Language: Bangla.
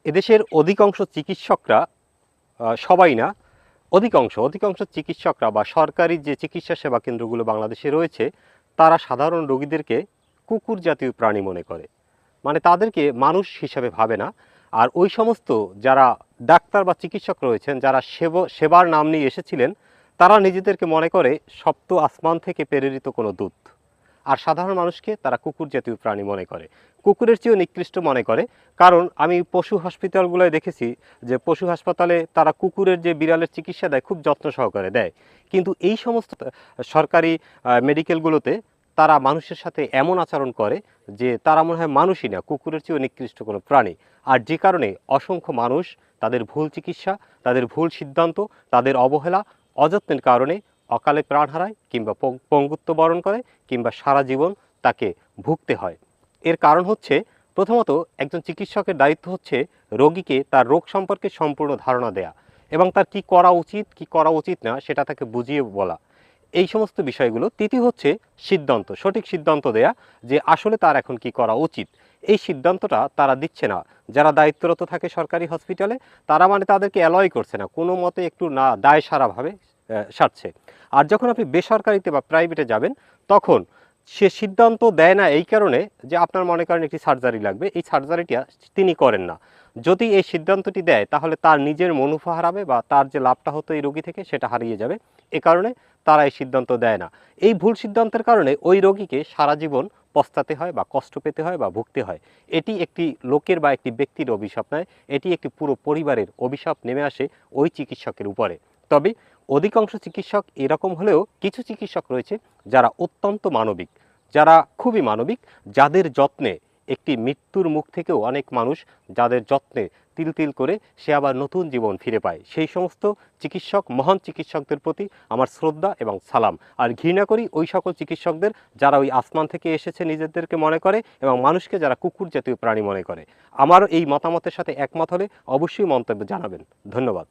এদেশের অধিকাংশ চিকিৎসকরা সবাই না, অধিকাংশ চিকিৎসকরা বা সরকারি যে চিকিৎসা সেবা কেন্দ্রগুলো বাংলাদেশে রয়েছে তারা সাধারণ রোগীদেরকে কুকুর জাতীয় প্রাণী মনে করে, মানে তাদেরকে মানুষ হিসাবে ভাবে না। আর ওই সমস্ত যারা ডাক্তার বা চিকিৎসক রয়েছেন যারা সেবার নাম নিয়ে এসেছিলেন তারা নিজেদেরকে মনে করে সপ্ত আসমান থেকে প্রেরিত কোনো দূত। আর সাধারণ মানুষকে তারা কুকুর জাতীয় প্রাণী মনে করে, কুকুরের চেয়েও নিকৃষ্ট মনে করে। কারণ আমি পশু হসপিটালগুলোয় দেখেছি যে পশু হাসপাতালে তারা কুকুরের যে বিড়ালের চিকিৎসা দেয় খুব যত্ন সহকারে দেয়, কিন্তু এই সমস্ত সরকারি মেডিকেলগুলোতে তারা মানুষের সাথে এমন আচরণ করে যে তারা মনে হয় মানুষই না, কুকুরের চেয়েও নিকৃষ্ট কোনো প্রাণী। আর যে কারণে অসংখ্য মানুষ তাদের ভুল চিকিৎসা, তাদের ভুল সিদ্ধান্ত, তাদের অবহেলা, অযত্নের কারণে অকালে প্রাণ হারায় কিংবা পঙ্গুত্ব বরণ করে কিংবা সারা জীবন তাকে ভুগতে হয়। এর কারণ হচ্ছে, প্রথমত একজন চিকিৎসকের দায়িত্ব হচ্ছে রোগীকে তার রোগ সম্পর্কে সম্পূর্ণ ধারণা দেয়া এবং তার কি করা উচিত কি করা উচিত না সেটা তাকে বুঝিয়ে বলা, এই সমস্ত বিষয়গুলো। তৃতীয় হচ্ছে সিদ্ধান্ত, সঠিক সিদ্ধান্ত দেয়া যে আসলে তার এখন কি করা উচিত। এই সিদ্ধান্তটা তারা দিচ্ছে না। যারা দায়িত্বরত থাকে সরকারি হসপিটালে তারা মানে তাদেরকে অ্যালয় করছে না, কোনো মতে একটু না দায় সারাভাবে সারছে। আর যখন আপনি বেসরকারিতে বা প্রাইভেটে যাবেন তখন সে সিদ্ধান্ত দেয় না এই কারণে যে আপনার মনে করেন একটি সার্জারি লাগবে, এই সার্জারিটা তিনি করেন না। যদি এই সিদ্ধান্তটি দেয় তাহলে তার নিজের মুনাফা হারাবে বা তার যে লাভটা হতো এই রোগী থেকে সেটা হারিয়ে যাবে, এ কারণে তারা এই সিদ্ধান্ত দেয় না। এই ভুল সিদ্ধান্তের কারণে ওই রোগীকে সারা জীবন পস্তাতে হয় বা কষ্ট পেতে হয় বা ভুগতে হয়। এটি একটি লোকের বা একটি ব্যক্তির অভিশাপ নয়, এটি একটি পুরো পরিবারের অভিশাপ নেমে আসে ওই চিকিৎসকের উপরে। তবে অধিকাংশ চিকিৎসক এরকম হলেও কিছু চিকিৎসক রয়েছে যারা অত্যন্ত মানবিক, যারা খুবই মানবিক, যাদের যত্নে একটি মৃত্যুর মুখ থেকেও অনেক মানুষ, যাদের যত্নে তিল তিল করে সে আবার নতুন জীবন ফিরে পায়। সেই সমস্ত চিকিৎসক, মহান চিকিৎসকদের প্রতি আমার শ্রদ্ধা এবং সালাম। আর ঘৃণা করি ওই সকল চিকিৎসকদের যারা ওই আসমান থেকে এসেছে নিজেদেরকে মনে করে এবং মানুষকে যারা কুকুর জাতীয় প্রাণী মনে করে। আমার এই মতামতের সাথে একমত হলে অবশ্যই মন্তব্য জানাবেন। ধন্যবাদ।